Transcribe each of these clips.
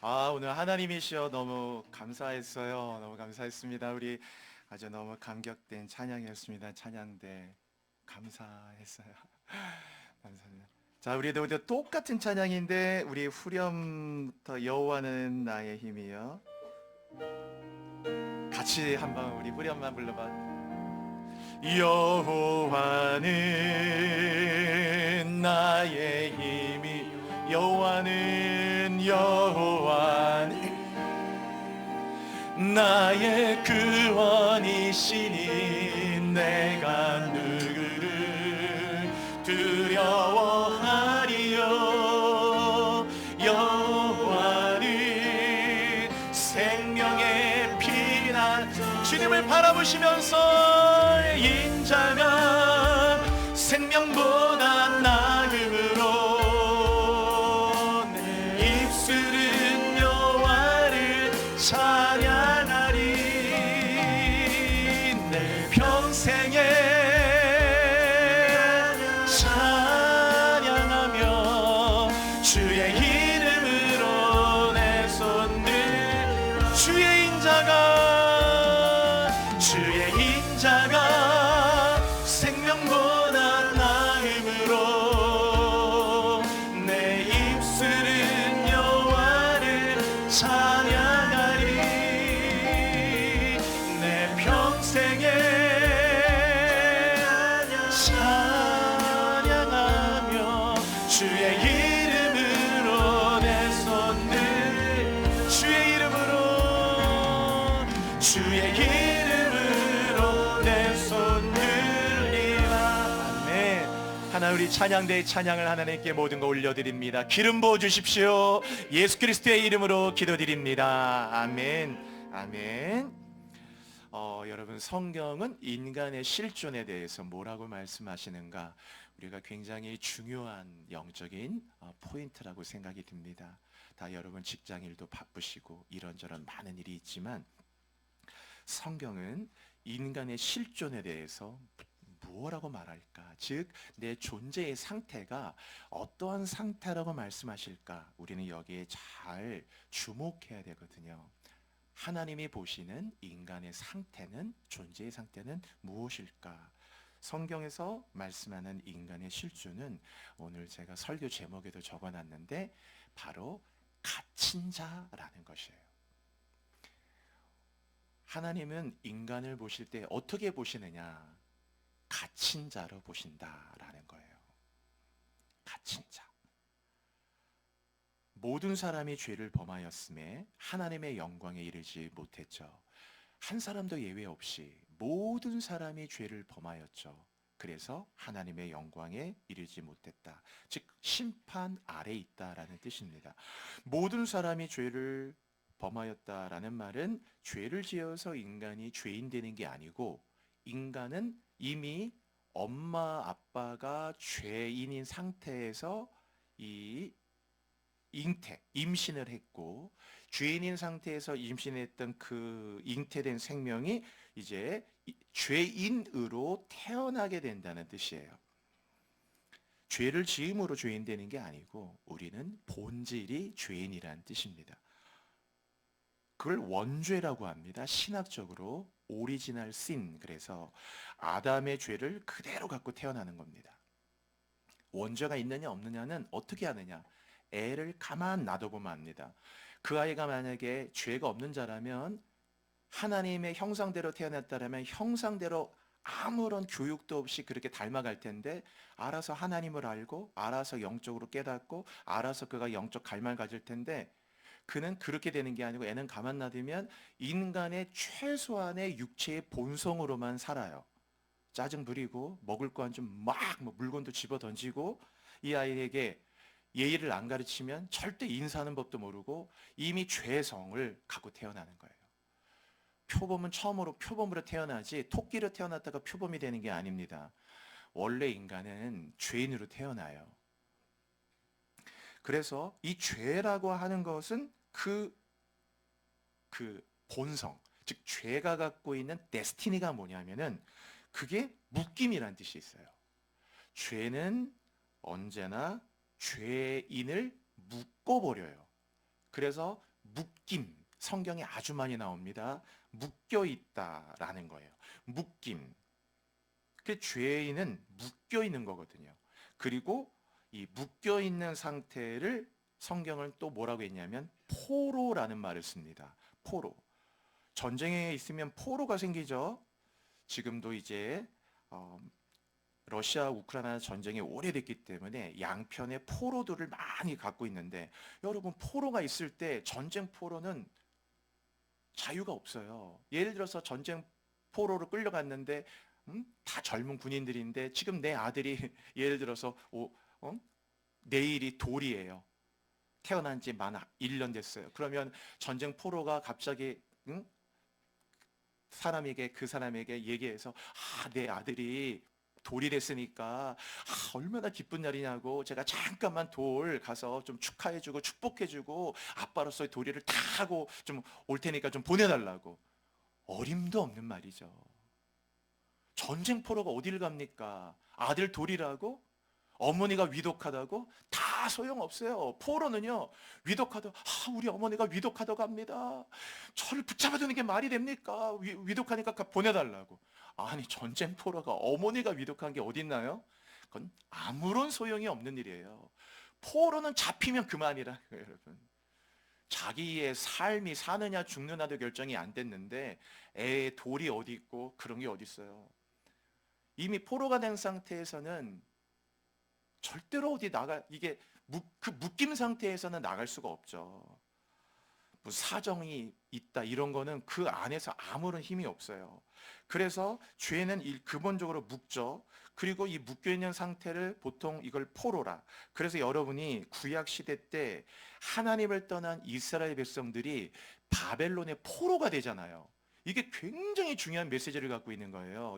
오늘 하나님이시여 너무 감사했어요. 너무 감사했습니다. 우리 아주 너무 감격된 찬양이었습니다. 찬양대 감사했어요. 감사합니다. 자, 우리도 이제 똑같은 찬양인데 우리 후렴부터 여호와는 나의 힘이요. 같이 한번 우리 후렴만 불러봐. 여호와는 나의 힘이 여호와는 나의 구원이시니 내가 누구를 두려워하리요. 여호와는 생명의 피난 주님을 바라보시면서 인자가 생명보다 나음으로 내 입술은 여호와를 찬양하리. 내 평생에 찬양하며 주의 이름으로 내 손들 주의 인자가 생명보다 나음으로 내 입술은 여호와를 찬양하리. 내 평생에 찬양하며 주의 이름으로 내 손들 주의 이름으로 내 손 들리라. 아멘. 하나 우리 찬양대의 찬양을 하나님께 모든 거 올려드립니다. 기름 부어 주십시오. 예수 그리스도의 이름으로 기도드립니다. 아멘. 아멘. 여러분, 성경은 인간의 실존에 대해서 뭐라고 말씀하시는가? 우리가 굉장히 중요한 영적인 포인트라고 생각이 듭니다. 다 여러분 직장일도 바쁘시고 이런저런 많은 일이 있지만 성경은 인간의 실존에 대해서 무엇이라고 말할까? 즉, 내 존재의 상태가 어떠한 상태라고 말씀하실까? 우리는 여기에 잘 주목해야 되거든요. 하나님이 보시는 인간의 상태는, 존재의 상태는 무엇일까? 성경에서 말씀하는 인간의 실존은 오늘 제가 설교 제목에도 적어놨는데 바로 갇힌 자라는 것이에요. 하나님은 인간을 보실 때 어떻게 보시느냐? 갇힌 자로 보신다라는 거예요. 갇힌 자. 모든 사람이 죄를 범하였음에 하나님의 영광에 이르지 못했죠. 한 사람도 예외 없이 모든 사람이 죄를 범하였죠. 그래서 하나님의 영광에 이르지 못했다. 즉 심판 아래 있다라는 뜻입니다. 모든 사람이 죄를 범하였다라는 말은 죄를 지어서 인간이 죄인 되는 게 아니고, 인간은 이미 엄마 아빠가 죄인인 상태에서 이 임신을 했고, 죄인인 상태에서 임신했던 그 잉태된 생명이 이제 죄인으로 태어나게 된다는 뜻이에요. 죄를 지음으로 죄인 되는 게 아니고 우리는 본질이 죄인이라는 뜻입니다. 그걸 원죄라고 합니다. 신학적으로 오리지널 신. 그래서 아담의 죄를 그대로 갖고 태어나는 겁니다. 원죄가 있느냐 없느냐는 어떻게 하느냐? 애를 가만 놔둬보면 압니다. 그 아이가 만약에 죄가 없는 자라면, 하나님의 형상대로 태어났다면 형상대로 아무런 교육도 없이 그렇게 닮아갈 텐데, 알아서 하나님을 알고 알아서 영적으로 깨닫고 알아서 그가 영적 갈망을 가질 텐데, 그는 그렇게 되는 게 아니고 애는 가만 놔두면 인간의 최소한의 육체의 본성으로만 살아요. 짜증 부리고 먹을 거 한 좀 막 물건도 집어 던지고, 이 아이에게 예의를 안 가르치면 절대 인사하는 법도 모르고 이미 죄성을 갖고 태어나는 거예요. 표범은 처음으로 표범으로 태어나지 토끼로 태어났다가 표범이 되는 게 아닙니다. 원래 인간은 죄인으로 태어나요. 그래서 이 죄라고 하는 것은 그 본성, 즉 죄가 갖고 있는 데스티니가 뭐냐면은 그게 묶임이라는 뜻이 있어요. 죄는 언제나 죄인을 묶어버려요. 그래서 묶임, 성경에 아주 많이 나옵니다. 묶여 있다라는 거예요. 묶임. 그 죄인은 묶여 있는 거거든요. 그리고 이 묶여 있는 상태를 성경은 또 뭐라고 했냐면 포로라는 말을 씁니다. 포로. 전쟁에 있으면 포로가 생기죠. 지금도 이제 어, 러시아 우크라이나 전쟁이 오래됐기 때문에 양편의 포로들을 많이 갖고 있는데, 여러분 포로가 있을 때 전쟁 포로는 자유가 없어요. 예를 들어서 전쟁 포로로 끌려갔는데 다 젊은 군인들인데 지금 내 아들이 예를 들어서 내일이 돌이에요. 태어난 지 만 1년 됐어요. 그러면 전쟁 포로가 갑자기 그 사람에게 얘기해서 내 아들이 돌이 됐으니까 얼마나 기쁜 날이냐고, 제가 잠깐만 돌 가서 좀 축하해주고 축복해주고 아빠로서의 도리를 다 하고 좀 올 테니까 좀 보내달라고. 어림도 없는 말이죠. 전쟁 포로가 어딜 갑니까? 아들 돌이라고? 어머니가 위독하다고? 다 소용없어요. 포로는요, 우리 어머니가 위독하다고 합니다. 저를 붙잡아두는 게 말이 됩니까? 위독하니까 보내달라고. 아니, 전쟁 포로가 어머니가 위독한 게 어딨나요? 그건 아무런 소용이 없는 일이에요. 포로는 잡히면 그만이라, 여러분. 자기의 삶이 사느냐 죽느냐도 결정이 안 됐는데 돌이 어디 있고 그런 게 어디 있어요. 이미 포로가 된 상태에서는 절대로 어디 이게 그 묶임 상태에서는 나갈 수가 없죠. 뭐 사정이 있다 이런 거는 그 안에서 아무런 힘이 없어요. 그래서 죄는 근본적으로 묶죠. 그리고 이 묶여 있는 상태를 보통 이걸 포로라. 그래서 여러분이 구약 시대 때 하나님을 떠난 이스라엘 백성들이 바벨론의 포로가 되잖아요. 이게 굉장히 중요한 메시지를 갖고 있는 거예요.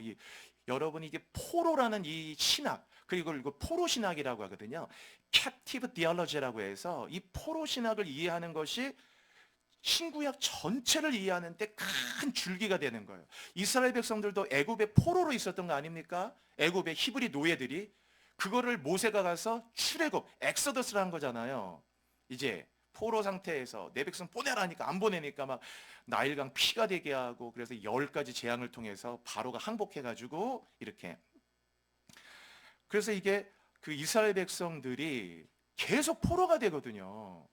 여러분이 이게 포로라는 이 신학, 그리고 이걸 포로 신학이라고 하거든요. captive theology라고 해서 이 포로 신학을 이해하는 것이 신구약 전체를 이해하는 데 큰 줄기가 되는 거예요. 이스라엘 백성들도 애굽의 포로로 있었던 거 아닙니까? 애굽의 히브리 노예들이. 그거를 모세가 가서 출애굽, 엑소더스를 한 거잖아요. 이제 포로 상태에서 내 백성 보내라니까 안 보내니까 막 나일강 피가 되게 하고, 그래서 10가지 재앙을 통해서 바로가 항복해가지고 이렇게. 그래서 이게 그 이스라엘 백성들이 계속 포로가 되거든요.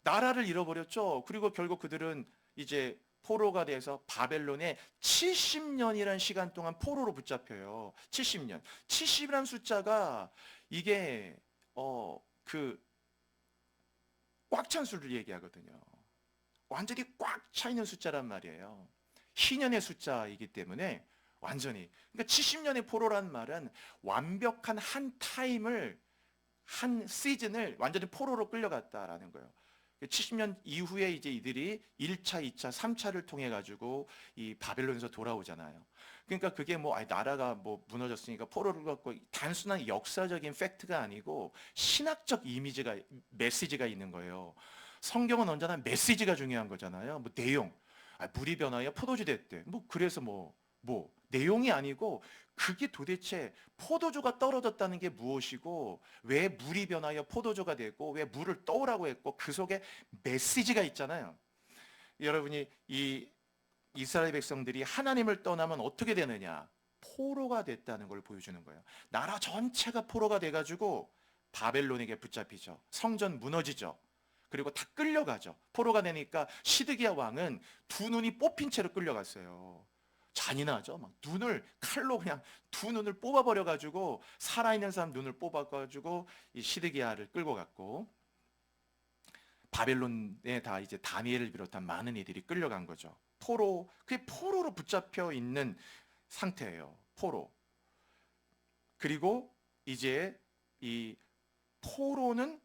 나라를 잃어버렸죠. 그리고 결국 그들은 이제 포로가 돼서 바벨론에 70년이라는 시간 동안 포로로 붙잡혀요. 70년. 70이라는 숫자가 이게 그 꽉 찬 수를 얘기하거든요. 완전히 꽉 차 있는 숫자란 말이에요. 희년의 숫자이기 때문에 완전히. 그러니까 70년의 포로란 말은 완벽한 한 타임을, 한 시즌을 완전히 포로로 끌려갔다라는 거예요. 70년 이후에 이제 이들이 1차, 2차, 3차를 통해 가지고 이 바벨론에서 돌아오잖아요. 그러니까 그게 뭐 나라가 뭐 무너졌으니까 포로를 갖고 단순한 역사적인 팩트가 아니고 신학적 메시지가 있는 거예요. 성경은 언제나 메시지가 중요한 거잖아요. 뭐 내용, 물이 변하여 포도주 됐대. 뭐 그래서 뭐 내용이 아니고 그게 도대체 포도주가 떨어졌다는 게 무엇이고 왜 물이 변하여 포도주가 되고 왜 물을 떠오라고 했고 그 속에 메시지가 있잖아요. 여러분이 이 이스라엘 백성들이 하나님을 떠나면 어떻게 되느냐? 포로가 됐다는 걸 보여주는 거예요. 나라 전체가 포로가 돼가지고 바벨론에게 붙잡히죠. 성전 무너지죠. 그리고 다 끌려가죠. 포로가 되니까 시드기야 왕은 두 눈이 뽑힌 채로 끌려갔어요. 잔인하죠. 막 눈을 칼로 그냥 두 눈을 뽑아버려 가지고 살아있는 사람 눈을 뽑아가지고 이 시드기야를 끌고 갔고, 바벨론에 다 이제 다니엘을 비롯한 많은 이들이 끌려간 거죠. 그게 포로로 붙잡혀 있는 상태예요. 포로. 그리고 이제 이 포로는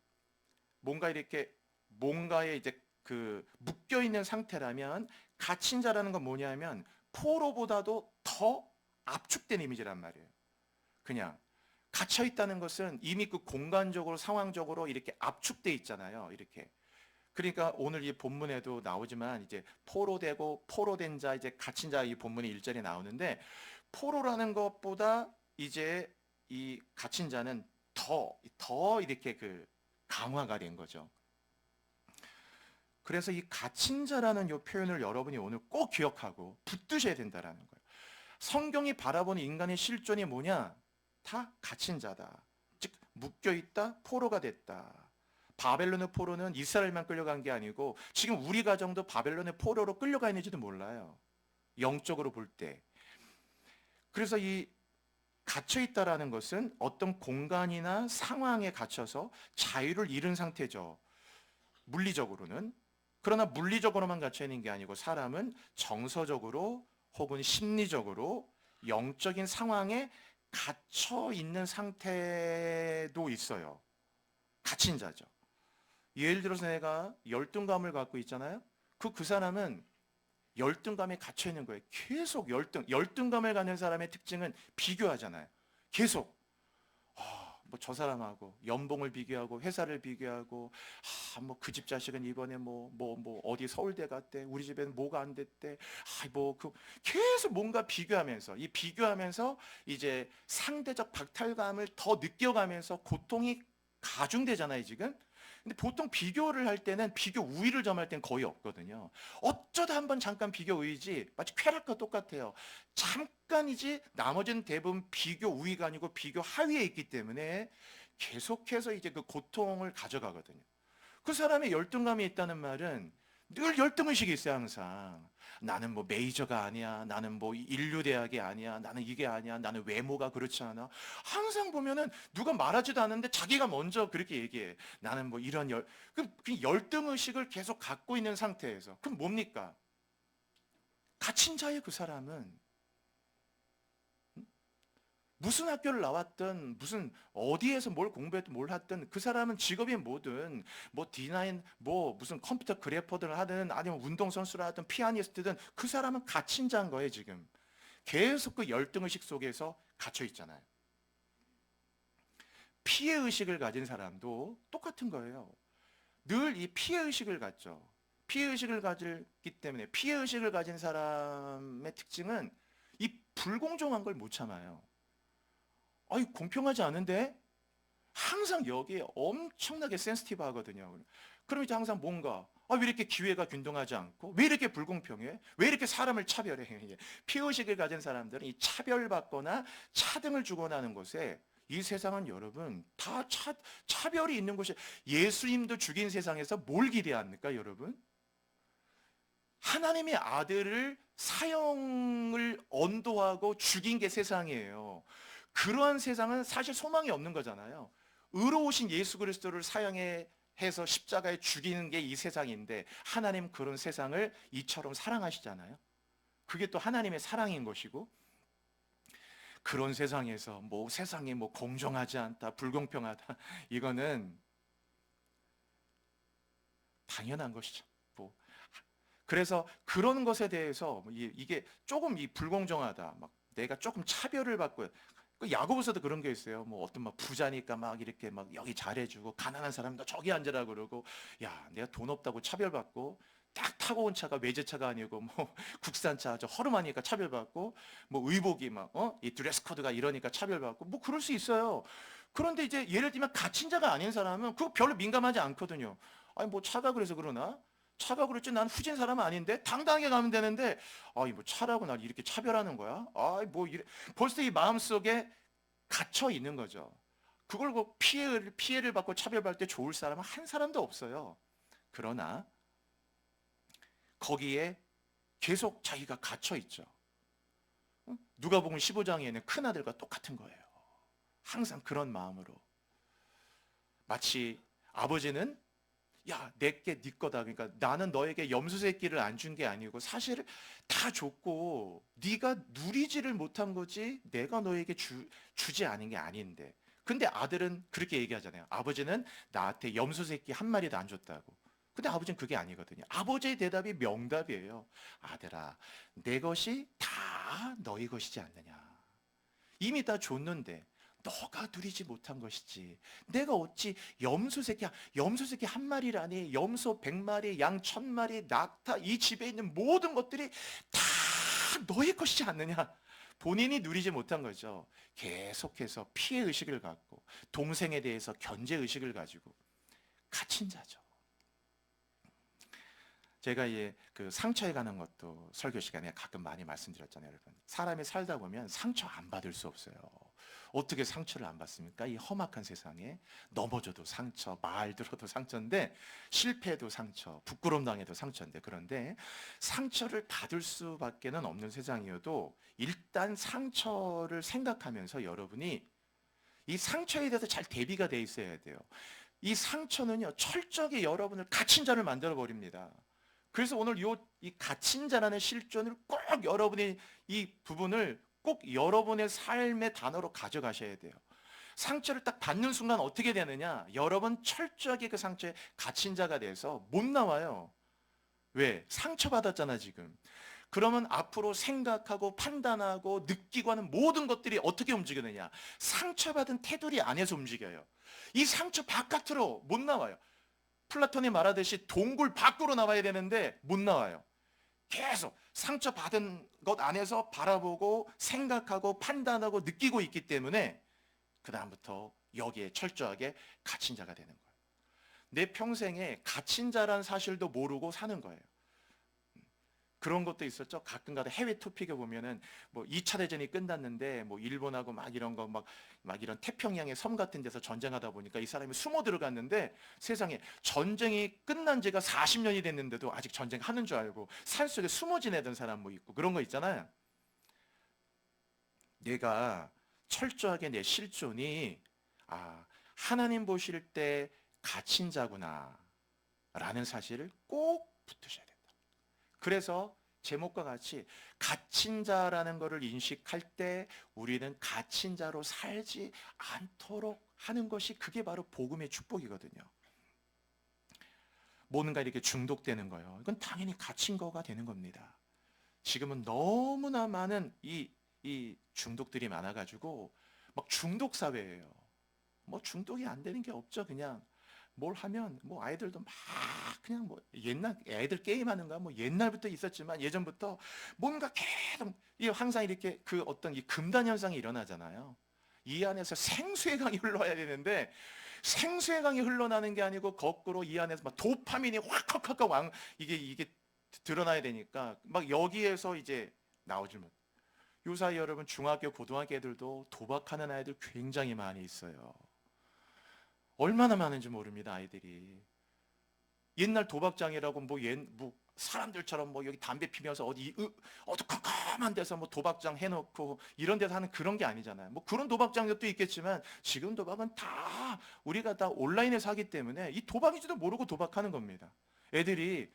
뭔가에 이제 그 묶여 있는 상태라면, 갇힌 자라는 건 뭐냐면 포로보다도 더 압축된 이미지란 말이에요. 그냥 갇혀 있다는 것은 이미 그 공간적으로 상황적으로 이렇게 압축돼 있잖아요. 이렇게. 그러니까 오늘 이 본문에도 나오지만 이제 포로되고 포로된 자, 이제 갇힌 자, 이 본문이 일절에 나오는데, 포로라는 것보다 이제 이 갇힌 자는 더 이렇게 그 강화가 된 거죠. 그래서 이 갇힌 자라는 이 표현을 여러분이 오늘 꼭 기억하고 붙드셔야 된다라는 거예요. 성경이 바라보는 인간의 실존이 뭐냐? 다 갇힌 자다. 즉 묶여있다, 포로가 됐다. 바벨론의 포로는 이스라엘만 끌려간 게 아니고 지금 우리 가정도 바벨론의 포로로 끌려가 있는지도 몰라요. 영적으로 볼 때. 그래서 이 갇혀있다라는 것은 어떤 공간이나 상황에 갇혀서 자유를 잃은 상태죠. 물리적으로는. 그러나 물리적으로만 갇혀있는 게 아니고 사람은 정서적으로 혹은 심리적으로 영적인 상황에 갇혀 있는 상태도 있어요. 갇힌 자죠. 예를 들어서 내가 열등감을 갖고 있잖아요. 그 사람은 열등감에 갇혀 있는 거예요. 계속 열등감을 갖는 사람의 특징은 비교하잖아요. 계속 뭐 저 사람하고 연봉을 비교하고 회사를 비교하고 뭐 그 집 자식은 이번에 뭐 어디 서울대 갔대. 우리 집에는 뭐가 안 됐대. 뭐 그 계속 뭔가 비교하면서 이 비교하면서 이제 상대적 박탈감을 더 느껴가면서 고통이 가중되잖아요, 지금. 근데 보통 비교를 할 때는 비교 우위를 점할 땐 거의 없거든요. 어쩌다 한번 잠깐 비교 우위지 마치 쾌락과 똑같아요. 잠깐이지 나머지는 대부분 비교 우위가 아니고 비교 하위에 있기 때문에 계속해서 이제 그 고통을 가져가거든요. 그 사람의 열등감이 있다는 말은 늘 열등의식이 있어요, 항상. 나는 뭐 메이저가 아니야. 나는 뭐 인류대학이 아니야. 나는 이게 아니야. 나는 외모가 그렇지 않아. 항상 보면은 누가 말하지도 않는데 자기가 먼저 그렇게 얘기해. 나는 뭐 이런 그 열등의식을 계속 갖고 있는 상태에서. 그럼 뭡니까? 갇힌 자의 그 사람은 무슨 학교를 나왔든 무슨 어디에서 뭘 공부했든 뭘 하든 그 사람은 직업이 뭐든 뭐 D9 뭐 무슨 컴퓨터 그래퍼를 하든 아니면 운동선수를 하든 피아니스트든 그 사람은 갇힌 자인 거예요 지금. 계속 그 열등의식 속에서 갇혀 있잖아요. 피해의식을 가진 사람도 똑같은 거예요. 늘 이 피해의식을 갖죠. 피해의식을 가지기 때문에 피해의식을 가진 사람의 특징은 이 불공정한 걸 못 참아요. 아니 공평하지 않은데 항상 여기에 엄청나게 센시티브 하거든요. 그럼 이제 항상 뭔가 왜 이렇게 기회가 균등하지 않고 왜 이렇게 불공평해? 왜 이렇게 사람을 차별해? 피의식을 가진 사람들은 이 차별받거나 차등을 주거나하는 것에 이 세상은 여러분 다 차별이 있는 곳이 예수님도 죽인 세상에서 뭘 기대합니까 여러분? 하나님의 아들을 사형을 언도하고 죽인 게 세상이에요. 그러한 세상은 사실 소망이 없는 거잖아요. 의로우신 예수 그리스도를 사형해서 십자가에 죽이는 게 이 세상인데 하나님 그런 세상을 이처럼 사랑하시잖아요. 그게 또 하나님의 사랑인 것이고 그런 세상에서 뭐 세상이 뭐 공정하지 않다, 불공평하다 이거는 당연한 것이죠. 뭐 그래서 그런 것에 대해서 이게 조금 이 불공정하다, 막 내가 조금 차별을 받고 그 야고보서도 그런 게 있어요. 뭐 어떤 막 부자니까 막 이렇게 막 여기 잘해주고 가난한 사람도 저기 앉으라 그러고 야 내가 돈 없다고 차별받고 딱 타고 온 차가 외제차가 아니고 뭐 국산차 저 허름하니까 차별받고 뭐 의복이 이 드레스 코드가 이러니까 차별받고 뭐 그럴 수 있어요. 그런데 이제 예를 들면 갇힌 자가 아닌 사람은 그거 별로 민감하지 않거든요. 아니 뭐 차가 그래서 그러나? 차가 그렇지 난 후진 사람 아닌데 당당하게 가면 되는데 아이 뭐 차라고 날 이렇게 차별하는 거야? 아이 뭐 이래 벌써 이 마음속에 갇혀 있는 거죠. 그걸 피해를 받고 차별받을 때 좋을 사람은 한 사람도 없어요. 그러나 거기에 계속 자기가 갇혀 있죠. 누가복음 15장에는 큰 아들과 똑같은 거예요. 항상 그런 마음으로 마치 아버지는 야, 내게 네 거다. 그러니까 나는 너에게 염소 새끼를 안 준 게 아니고 사실 다 줬고 네가 누리지를 못한 거지 내가 너에게 주지 않은 게 아닌데. 근데 아들은 그렇게 얘기하잖아요. 아버지는 나한테 염소 새끼 한 마리도 안 줬다고. 근데 아버지는 그게 아니거든요. 아버지의 대답이 명답이에요. 아들아, 내 것이 다 너희 것이지 않느냐. 이미 다 줬는데 너가 누리지 못한 것이지. 내가 어찌 염소 새끼 한 마리라니, 염소 100마리, 양 1000마리, 낙타, 이 집에 있는 모든 것들이 다 너의 것이지 않느냐. 본인이 누리지 못한 거죠. 계속해서 피해 의식을 갖고 동생에 대해서 견제 의식을 가지고 갇힌 자죠. 제가 그 상처에 관한 것도 설교 시간에 가끔 많이 말씀드렸잖아요, 여러분. 사람이 살다 보면 상처 안 받을 수 없어요. 어떻게 상처를 안 받습니까? 이 험악한 세상에 넘어져도 상처, 말 들어도 상처인데, 실패해도 상처, 부끄러움 당해도 상처인데, 그런데 상처를 받을 수밖에는 없는 세상이어도 일단 상처를 생각하면서 여러분이 이 상처에 대해서 잘 대비가 돼 있어야 돼요. 이 상처는요, 철저하게 여러분을 갇힌 자를 만들어 버립니다. 그래서 오늘 이 갇힌 자라는 실존을 꼭 여러분이 이 부분을 꼭 여러분의 삶의 단어로 가져가셔야 돼요. 상처를 딱 받는 순간 어떻게 되느냐? 여러분 철저하게 그 상처에 갇힌 자가 돼서 못 나와요. 왜? 상처받았잖아, 지금. 그러면 앞으로 생각하고 판단하고 느끼고 하는 모든 것들이 어떻게 움직이느냐? 상처받은 테두리 안에서 움직여요. 이 상처 바깥으로 못 나와요. 플라톤이 말하듯이 동굴 밖으로 나와야 되는데 못 나와요. 계속 상처받은 것 안에서 바라보고 생각하고 판단하고 느끼고 있기 때문에 그 다음부터 여기에 철저하게 갇힌 자가 되는 거예요. 내 평생에 갇힌 자란 사실도 모르고 사는 거예요. 그런 것도 있었죠. 가끔가다 해외 토픽에 보면은 뭐 2차 대전이 끝났는데 뭐 일본하고 막 이런 거 막 이런 태평양의 섬 같은 데서 전쟁하다 보니까 이 사람이 숨어 들어갔는데 세상에 전쟁이 끝난 지가 40년이 됐는데도 아직 전쟁하는 줄 알고 산속에 숨어 지내던 사람 뭐 있고 그런 거 있잖아요. 내가 철저하게 내 실존이 하나님 보실 때 갇힌 자구나 라는 사실을 꼭 붙으셔야 된다. 그래서 제목과 같이 갇힌 자라는 것을 인식할 때 우리는 갇힌 자로 살지 않도록 하는 것이 그게 바로 복음의 축복이거든요. 뭔가 이렇게 중독되는 거예요. 이건 당연히 갇힌 거가 되는 겁니다. 지금은 너무나 많은 이 중독들이 많아가지고 막 중독 사회예요. 뭐 중독이 안 되는 게 없죠. 그냥 뭘 하면 뭐 아이들도 막 그냥 뭐 옛날 애들 게임하는 거 뭐 옛날부터 있었지만 예전부터 뭔가 계속 항상 이렇게 그 어떤 이 금단 현상이 일어나잖아요. 이 안에서 생수의 강이 흘러야 되는데 생수의 강이 흘러나는 게 아니고 거꾸로 이 안에서 막 도파민이 확확확 이게 드러나야 되니까 막 여기에서 이제 나오질 못. 요사이 여러분 중학교 고등학교 애들도 도박하는 아이들 굉장히 많이 있어요. 얼마나 많은지 모릅니다, 아이들이. 옛날 도박장이라고 뭐 사람들처럼 뭐 여기 담배 피면서 어두컴컴한 데서 뭐 도박장 해놓고 이런 데서 하는 그런 게 아니잖아요. 뭐 그런 도박장도 있겠지만 지금 도박은 다 우리가 다 온라인에서 하기 때문에 이 도박인지도 모르고 도박하는 겁니다. 애들이.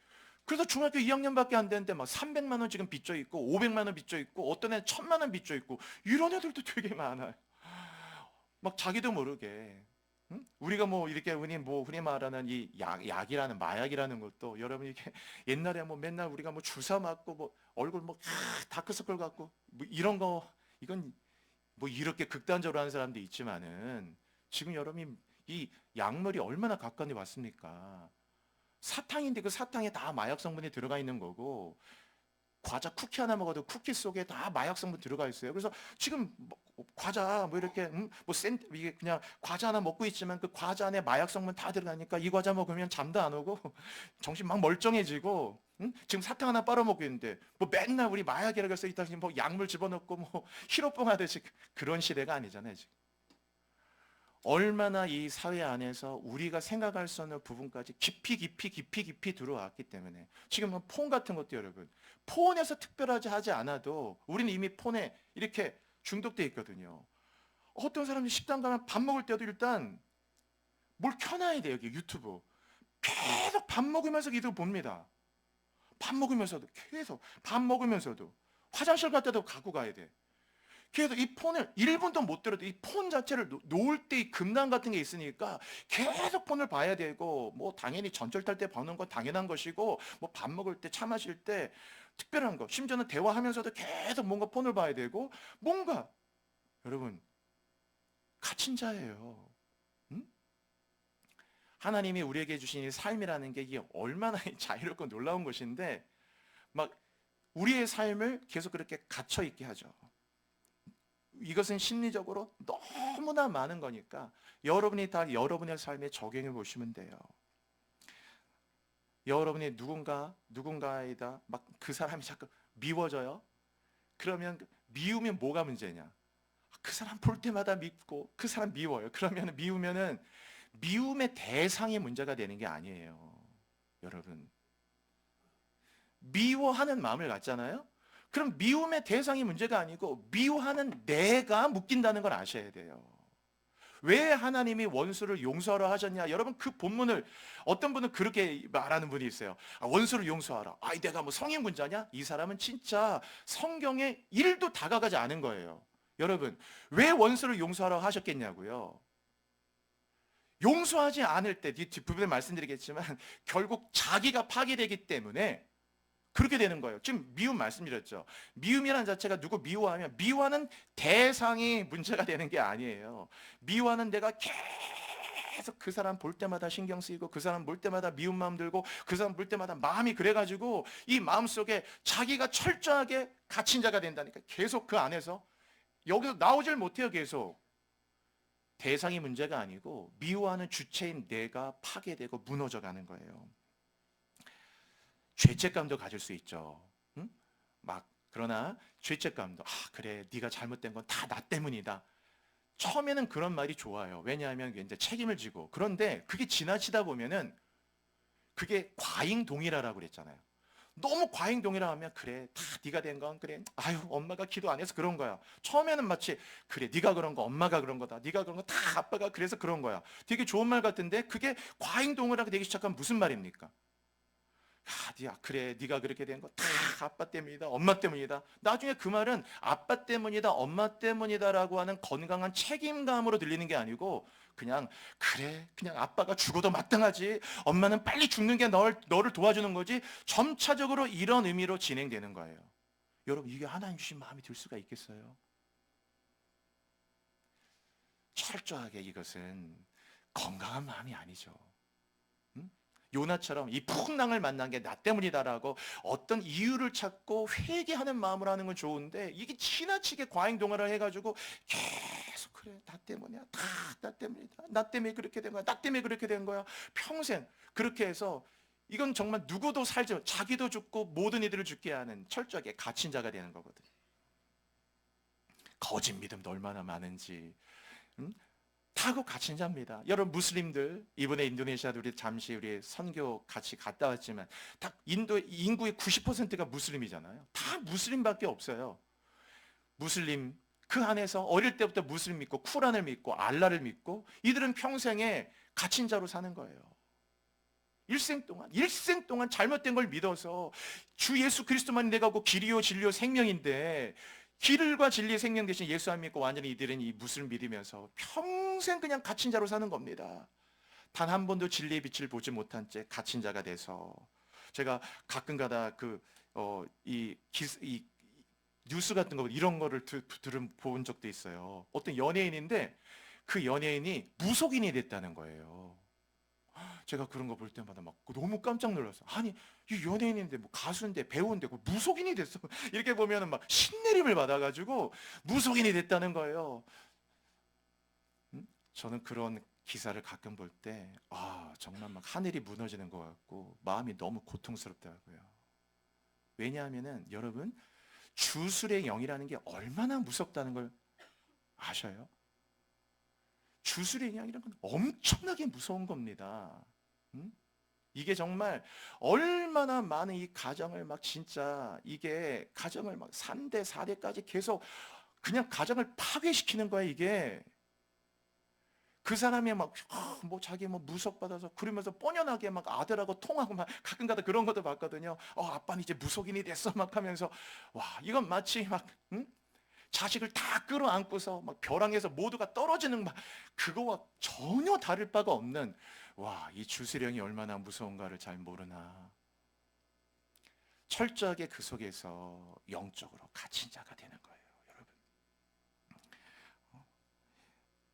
그래서 중학교 2학년밖에 안 되는데 막 300만 원 지금 빚져 있고 500만 원 빚져 있고 어떤 애는 1000만 원 빚져 있고 이런 애들도 되게 많아요. 막 자기도 모르게. 응? 우리가 뭐 이렇게 흔히 말하는 이 약이라는 마약이라는 것도 여러분 이렇게 옛날에 뭐 맨날 우리가 뭐 주사 맞고 뭐 얼굴 뭐 다크서클 갖고 뭐 이런 거 이건 뭐 이렇게 극단적으로 하는 사람도 있지만은 지금 여러분이 이 약물이 얼마나 가까이 왔습니까? 사탕인데 그 사탕에 다 마약 성분이 들어가 있는 거고 과자 쿠키 하나 먹어도 쿠키 속에 다 마약 성분 들어가 있어요. 그래서 지금 뭐 과자 뭐 이렇게 이게 그냥 과자 하나 먹고 있지만 그 과자 안에 마약 성분 다 들어가니까 이 과자 먹으면 잠도 안 오고 정신 막 멀쩡해지고 지금 사탕 하나 빨아먹고 있는데 뭐 맨날 우리 마약이라고 써 있다 뭐 약물 집어넣고 뭐 히로뽕 하듯이 그런 시대가 아니잖아요, 지금. 얼마나 이 사회 안에서 우리가 생각할 수 없는 부분까지 깊이 들어왔기 때문에 지금은 폰 같은 것도 여러분 폰에서 특별하지 하지 않아도 우리는 이미 폰에 이렇게 중독돼 있거든요. 어떤 사람이 식당 가면 밥 먹을 때도 일단 뭘 켜놔야 돼요. 여기 유튜브 계속 밥 먹으면서 이거 봅니다. 밥 먹으면서도 계속 밥 먹으면서도 화장실 갈 때도 갖고 가야 돼. 그래서 이 폰을 1분도 못 들어도 이 폰 자체를 놓을 때 이 금단 같은 게 있으니까 계속 폰을 봐야 되고 뭐 당연히 전철 탈 때 보는 건 당연한 것이고 뭐 밥 먹을 때 차 마실 때 특별한 거 심지어는 대화하면서도 계속 뭔가 폰을 봐야 되고 뭔가 여러분 갇힌 자예요. 응? 하나님이 우리에게 주신 이 삶이라는 게 이게 얼마나 자유롭고 놀라운 것인데 막 우리의 삶을 계속 그렇게 갇혀 있게 하죠. 이것은 심리적으로 너무나 많은 거니까 여러분이 다 여러분의 삶에 적용해 보시면 돼요. 여러분이 누군가에다 막 그 사람이 자꾸 미워져요. 그러면 미움이 뭐가 문제냐? 그 사람 볼 때마다 밉고 그 사람 미워요. 그러면 미우면은 미움의 대상이 문제가 되는 게 아니에요. 여러분, 미워하는 마음을 갖잖아요. 그럼 미움의 대상이 문제가 아니고 미워하는 내가 묶인다는 걸 아셔야 돼요. 왜 하나님이 원수를 용서하라 하셨냐? 여러분, 그 본문을 어떤 분은 그렇게 말하는 분이 있어요. 원수를 용서하라. 아이, 내가 뭐 성인군자냐? 이 사람은 진짜 성경에 1도 다가가지 않은 거예요. 여러분, 왜 원수를 용서하라 하셨겠냐고요? 용서하지 않을 때, 뒷부분에 말씀드리겠지만 결국 자기가 파괴되기 때문에 그렇게 되는 거예요. 지금 미움 말씀드렸죠. 미움이라는 자체가 누구 미워하면 미워하는 대상이 문제가 되는 게 아니에요. 미워하는 내가 계속 그 사람 볼 때마다 신경 쓰이고 그 사람 볼 때마다 미운 마음 들고 그 사람 볼 때마다 마음이 그래가지고 이 마음속에 자기가 철저하게 갇힌 자가 된다니까. 계속 그 안에서 여기서 나오질 못해요. 계속. 대상이 문제가 아니고 미워하는 주체인 내가 파괴되고 무너져가는 거예요. 죄책감도 가질 수 있죠. 응? 막 그러나 죄책감도 그래, 네가 잘못된 건 다 나 때문이다. 처음에는 그런 말이 좋아요. 왜냐하면 이제 책임을 지고. 그런데 그게 지나치다 보면은 그게 과잉 동일하라고 그랬잖아요. 너무 과잉 동일화 하면 그래, 다 네가 된 건 그래. 아유, 엄마가 기도 안 해서 그런 거야. 처음에는 마치 그래, 네가 그런 거 엄마가 그런 거다. 네가 그런 거 다 아빠가 그래서 그런 거야. 되게 좋은 말 같은데 그게 과잉 동일하게 되기 시작하면 무슨 말입니까? 그래, 네가 그렇게 된 거 다 아빠 때문이다, 엄마 때문이다. 나중에 그 말은 아빠 때문이다, 엄마 때문이다라고 하는 건강한 책임감으로 들리는 게 아니고 그냥 그래, 그냥 아빠가 죽어도 마땅하지, 엄마는 빨리 죽는 게 너를 도와주는 거지. 점차적으로 이런 의미로 진행되는 거예요. 여러분, 이게 하나님 주신 마음이 들 수가 있겠어요? 철저하게 이것은 건강한 마음이 아니죠. 요나처럼 이 풍랑을 만난 게 나 때문이다라고 어떤 이유를 찾고 회개하는 마음으로 하는 건 좋은데, 이게 지나치게 과잉 동화를 해가지고 계속 그래, 나 때문이야, 다 나 때문이다, 나 때문에 그렇게 된 거야, 나 때문에 그렇게 된 거야, 평생 그렇게 해서 이건 정말 누구도 살지, 자기도 죽고 모든 이들을 죽게 하는 철저하게 갇힌 자가 되는 거거든. 거짓 믿음도 얼마나 많은지. 응? 타고 갇힌 자입니다. 여러분, 무슬림들 이번에 인도네시아도 우리 잠시 우리 선교 같이 갔다 왔지만 다 인도 인구의 90%가 무슬림이잖아요. 다 무슬림밖에 없어요. 무슬림, 그 안에서 어릴 때부터 무슬림 믿고 쿠란을 믿고 알라를 믿고 이들은 평생에 갇힌 자로 사는 거예요. 일생 동안 잘못된 걸 믿어서 주 예수 그리스도만이 내가 고 길이요 진리요 생명인데, 길과 진리의 생명 대신 예수 안 믿고 완전히 이들은 이 무슬림 믿으면서 평생 그냥 갇힌 자로 사는 겁니다. 단 한 번도 진리의 빛을 보지 못한 채 갇힌 자가 돼서, 제가 가끔가다 이 뉴스 같은 거 이런 거를 본 적도 있어요. 어떤 연예인인데 그 연예인이 무속인이 됐다는 거예요. 제가 그런 거 볼 때마다 막 너무 깜짝 놀랐어요. 아니, 이 연예인인데 뭐 가수인데 배우인데 뭐 무속인이 됐어. 이렇게 보면은 막 신내림을 받아가지고 무속인이 됐다는 거예요. 저는 그런 기사를 가끔 볼 때 정말 막 하늘이 무너지는 것 같고 마음이 너무 고통스럽더라고요. 왜냐하면은 여러분, 주술의 영이라는 게 얼마나 무섭다는 걸 아셔요? 주술의 영이라는 건 엄청나게 무서운 겁니다. 이게 정말 얼마나 많은 이 가정을 막 진짜 이게 가정을 막 3대, 4대까지 계속 그냥 가정을 파괴시키는 거야, 이게. 그 사람이 막 뭐 자기 뭐 무속받아서 그러면서 뻔연하게 막 아들하고 통하고 막 가끔가다 그런 것도 봤거든요. 아빠는 이제 무속인이 됐어 막 하면서, 와, 이건 마치 막 자식을 다 끌어안고서 막 벼랑에서 모두가 떨어지는 막 그거와 전혀 다를 바가 없는, 와, 이 주수령이 얼마나 무서운가를 잘 모르나. 철저하게 그 속에서 영적으로 갇힌 자가 되는 거예요, 여러분.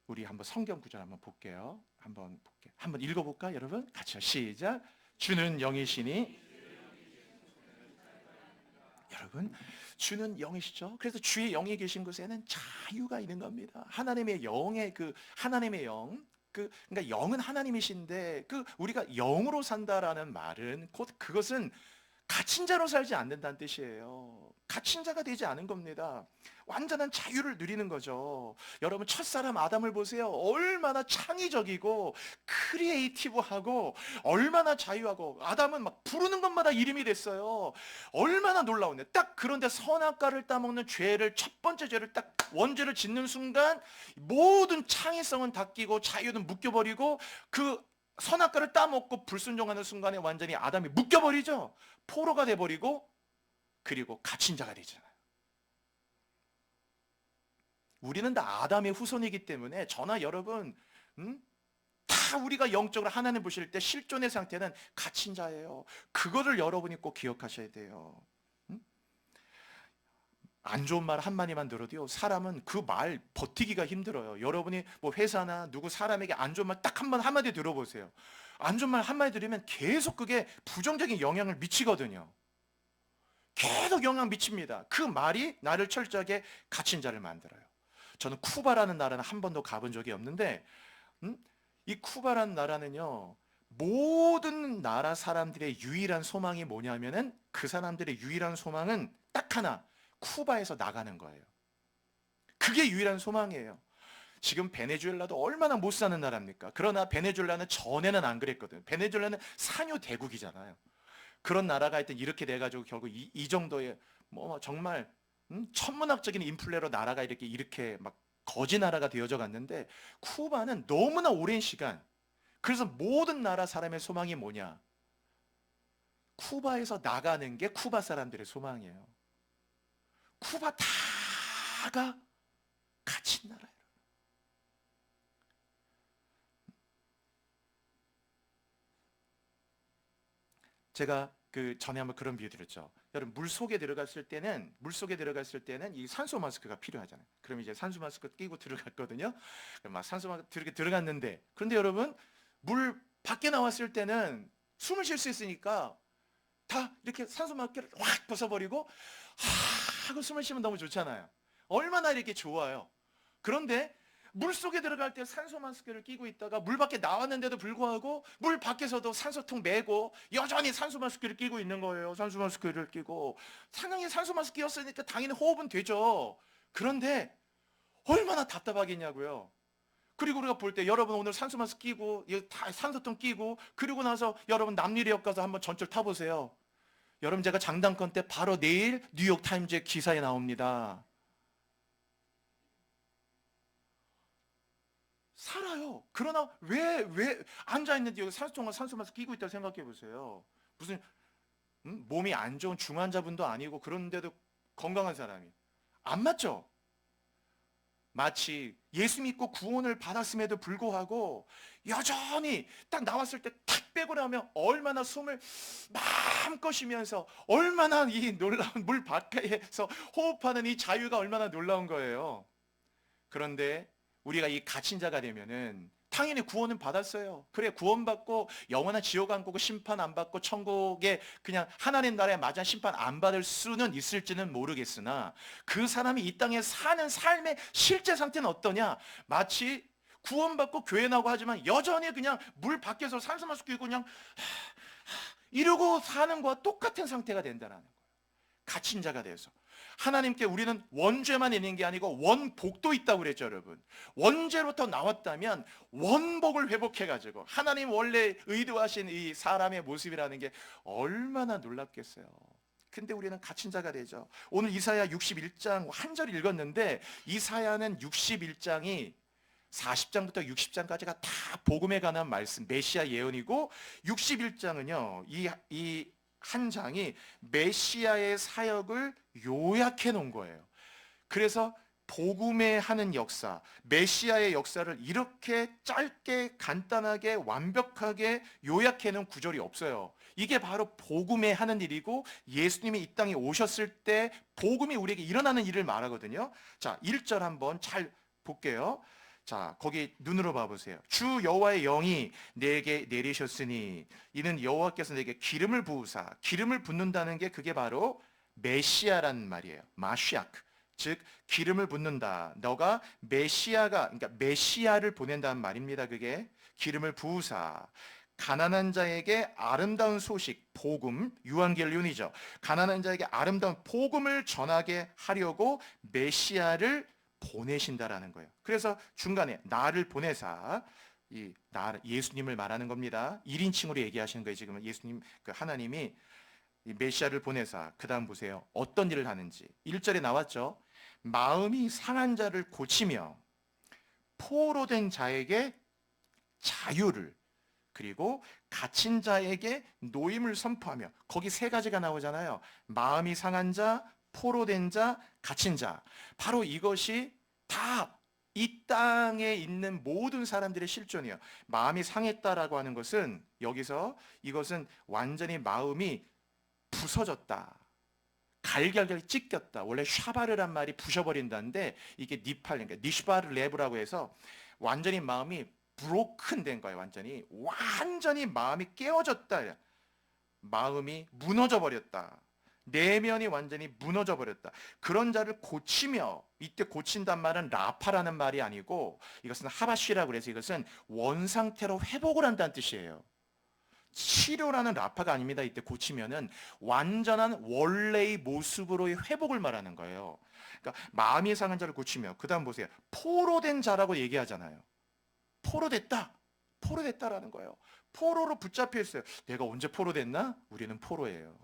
우리 한번 성경 구절 한번 볼게요. 한번 읽어볼까, 여러분? 같이요. 시작. 주는 영이시니, 여러분, 주는 영이시죠. 그래서 주의 영이 계신 곳에는 자유가 있는 겁니다. 하나님의 영의 하나님의 영, 그러니까 영은 하나님이신데 우리가 영으로 산다라는 말은 곧 그것은 갇힌 자로 살지 않는다는 뜻이에요. 갇힌 자가 되지 않은 겁니다. 완전한 자유를 누리는 거죠. 여러분 첫사람 아담을 보세요. 얼마나 창의적이고 크리에이티브하고 얼마나 자유하고 아담은 막 부르는 것마다 이름이 됐어요. 얼마나 놀라운데 딱 그런데 선악과를 따먹는 죄를 첫 번째 죄를 딱 원죄를 짓는 순간 모든 창의성은 다 끼고 자유는 묶여버리고 그 선악과를 따먹고 불순종하는 순간에 완전히 아담이 묶여버리죠. 포로가 돼버리고 그리고 갇힌 자가 되잖아요. 우리는 다 아담의 후손이기 때문에 저나 여러분 다 우리가 영적으로 하나님 보실 때 실존의 상태는 갇힌 자예요. 그거를 여러분이 꼭 기억하셔야 돼요. 안 좋은 말 한마디만 들어도요 사람은 그 말 버티기가 힘들어요. 여러분이 뭐 회사나 누구 사람에게 안 좋은 말 딱 한마디 들어보세요. 안 좋은 말 한마디 들으면 계속 그게 부정적인 영향을 미치거든요. 계속 영향 미칩니다. 그 말이 나를 철저하게 갇힌 자를 만들어요. 저는 쿠바라는 나라는 한 번도 가본 적이 없는데 이 쿠바라는 나라는요 모든 나라 사람들의 유일한 소망이 뭐냐면은 그 사람들의 유일한 소망은 딱 하나, 쿠바에서 나가는 거예요. 그게 유일한 소망이에요. 지금 베네수엘라도 얼마나 못 사는 나라입니까? 그러나 베네수엘라는 전에는 안 그랬거든요. 베네수엘라는 산유 대국이잖아요. 그런 나라가 하여튼 이렇게 돼가지고 결국 이 정도의 뭐 정말 천문학적인 인플레로 나라가 이렇게 막 거지 나라가 되어져 갔는데 쿠바는 너무나 오랜 시간 그래서 모든 나라 사람의 소망이 뭐냐? 쿠바에서 나가는 게 쿠바 사람들의 소망이에요. 쿠바 다가 갇힌 나라예요. 제가 그 전에 한번 그런 비유 드렸죠. 여러분 물속에 들어갔을 때는 이 산소 마스크가 필요하잖아요. 그럼 이제 산소 마스크 끼고 들어갔거든요. 그럼 막 산소 마스크 들어갔는데 그런데 여러분 물 밖에 나왔을 때는 숨을 쉴 수 있으니까 다 이렇게 산소 마스크를 확 벗어버리고 하고 숨을 쉬면 너무 좋잖아요. 얼마나 이렇게 좋아요. 그런데 물속에 들어갈 때 산소 마스크를 끼고 있다가 물 밖에 나왔는데도 불구하고 물 밖에서도 산소통 메고 여전히 산소 마스크를 끼고 있는 거예요. 산소 마스크를 끼고 상당히 산소 마스크 끼었으니까 당연히 호흡은 되죠. 그런데 얼마나 답답하겠냐고요. 그리고 우리가 볼 때 여러분 오늘 산소 마스크 끼고 다 산소통 끼고 그리고 나서 여러분 남미리역 가서 한번 전철 타보세요. 여러분 제가 장담컨 때 바로 내일 뉴욕 타임즈의 기사에 나옵니다. 살아요. 그러나 왜 앉아있는데 여기 산소 마스크 끼고 있다고 생각해 보세요. 무슨 몸이 안 좋은 중환자분도 아니고 그런데도 건강한 사람이 안 맞죠? 마치 예수 믿고 구원을 받았음에도 불구하고 여전히 딱 나왔을 때 탁 빼고 나면 얼마나 숨을 마음껏 쉬면서 얼마나 이 놀라운 물 밖에서 호흡하는 이 자유가 얼마나 놀라운 거예요. 그런데 우리가 이 갇힌 자가 되면은 당연히 구원은 받았어요. 그래 구원받고 영원한 지옥 안 가고 심판 안 받고 천국에 그냥 하나님 나라에 맞은 심판 안 받을 수는 있을지는 모르겠으나 그 사람이 이 땅에 사는 삶의 실제 상태는 어떠냐? 마치 구원받고 교회 나오고 하지만 여전히 그냥 물 밖에서 산소 마스크 끼고 그냥 이러고 사는 거와 똑같은 상태가 된다는 거예요. 갇힌 자가 돼서. 하나님께 우리는 원죄만 있는 게 아니고 원복도 있다고 그랬죠, 여러분. 원죄로부터 나왔다면 원복을 회복해가지고 하나님 원래 의도하신 이 사람의 모습이라는 게 얼마나 놀랍겠어요. 근데 우리는 갇힌 자가 되죠. 오늘 이사야 61장 한 절 읽었는데 이사야는 61장이 40장부터 60장까지가 다 복음에 관한 말씀, 메시아 예언이고 61장은요. 이 한 장이 메시아의 사역을 요약해 놓은 거예요. 그래서 복음에 하는 역사, 메시아의 역사를 이렇게 짧게 간단하게 완벽하게 요약해 놓은 구절이 없어요. 이게 바로 복음에 하는 일이고 예수님이 이 땅에 오셨을 때 복음이 우리에게 일어나는 일을 말하거든요. 자, 1절 한번 잘 볼게요. 자, 거기 눈으로 봐보세요. 주 여호와의 영이 내게 내리셨으니 이는 여호와께서 내게 기름을 부으사, 기름을 붓는다는 게 그게 바로 메시아라는 말이에요. 마시아크. 즉 기름을 붓는다. 너가 메시아가, 그러니까 메시아를 보낸다는 말입니다. 그게 기름을 부으사 가난한 자에게 아름다운 소식, 복음, 유한겔륜이죠. 가난한 자에게 아름다운 복음을 전하게 하려고 메시아를 보내신다라는 거예요. 그래서 중간에 나를 보내사, 예수님을 말하는 겁니다. 1인칭으로 얘기하시는 거예요. 지금 예수님, 그 하나님이 이 메시아를 보내사, 그 다음 보세요. 어떤 일을 하는지. 1절에 나왔죠. 마음이 상한 자를 고치며 포로된 자에게 자유를, 그리고 갇힌 자에게 노임을 선포하며, 거기 세 가지가 나오잖아요. 마음이 상한 자, 포로된 자, 갇힌 자. 바로 이것이 다 이 땅에 있는 모든 사람들의 실존이에요. 마음이 상했다라고 하는 것은, 여기서 이것은 완전히 마음이 부서졌다, 갈갈갈 찢겼다. 원래 샤바르란 말이 부셔버린다는데, 이게 니팔, 그러니까 니슈바르 레브라고 해서 완전히 마음이 브로큰 된 거예요. 완전히 마음이 깨어졌다, 마음이 무너져 버렸다, 내면이 완전히 무너져 버렸다. 그런 자를 고치며, 이때 고친단 말은 라파라는 말이 아니고, 이것은 하바쉬라고 그래서 이것은 원상태로 회복을 한다는 뜻이에요. 치료라는 라파가 아닙니다. 이때 고치면은 완전한 원래의 모습으로의 회복을 말하는 거예요. 그러니까 마음이 상한 자를 고치며, 그 다음 보세요. 포로된 자라고 얘기하잖아요. 포로됐다라는 거예요. 포로로 붙잡혀 있어요. 내가 언제 포로됐나? 우리는 포로예요.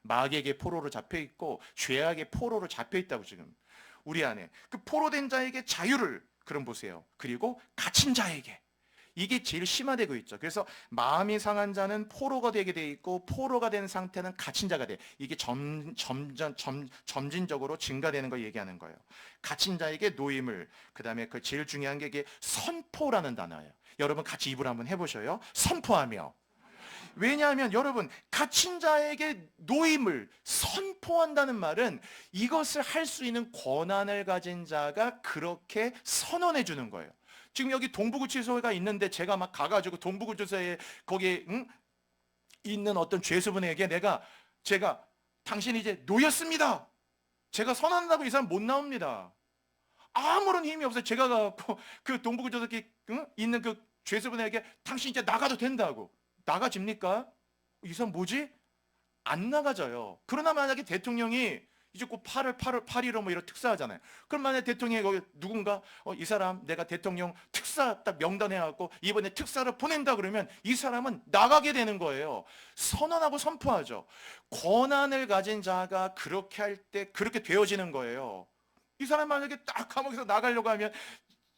마귀에게 포로로 잡혀 있고 죄악의 포로로 잡혀 있다고. 지금 우리 안에 그 포로된 자에게 자유를, 그럼 보세요. 그리고 갇힌 자에게, 이게 제일 심화되고 있죠. 그래서 마음이 상한 자는 포로가 되게 돼 있고, 포로가 된 상태는 갇힌 자가 돼. 이게 점진적으로 증가되는 걸 얘기하는 거예요. 갇힌 자에게 노임을, 그 다음에 그 제일 중요한 게 이게 선포라는 단어예요. 여러분 같이 입으로 한번 해보셔요. 선포하며. 왜냐하면 여러분, 갇힌 자에게 노임을 선포한다는 말은 이것을 할 수 있는 권한을 가진 자가 그렇게 선언해 주는 거예요. 지금 여기 동부구치소가 있는데 제가 막 가가지고 동부구치소에 거기에 있는 어떤 죄수분에게 제가 당신이 이제 놓였습니다, 제가 선언한다고 이 사람 못 나옵니다. 아무런 힘이 없어요. 제가 가고 그 동부구치소에 있는 그 죄수분에게 당신 이제 나가도 된다고, 나가집니까? 이 사람 뭐지? 안 나가져요. 그러나 만약에 대통령이 이제 곧 8.15 뭐 이런 특사하잖아요. 그럼 만약에 대통령이 거기 누군가 이 사람 내가 대통령 특사 딱 명단해 갖고 이번에 특사를 보낸다 그러면 이 사람은 나가게 되는 거예요. 선언하고 선포하죠. 권한을 가진 자가 그렇게 할 때 그렇게 되어지는 거예요. 이 사람 만약에 딱 감옥에서 나가려고 하면,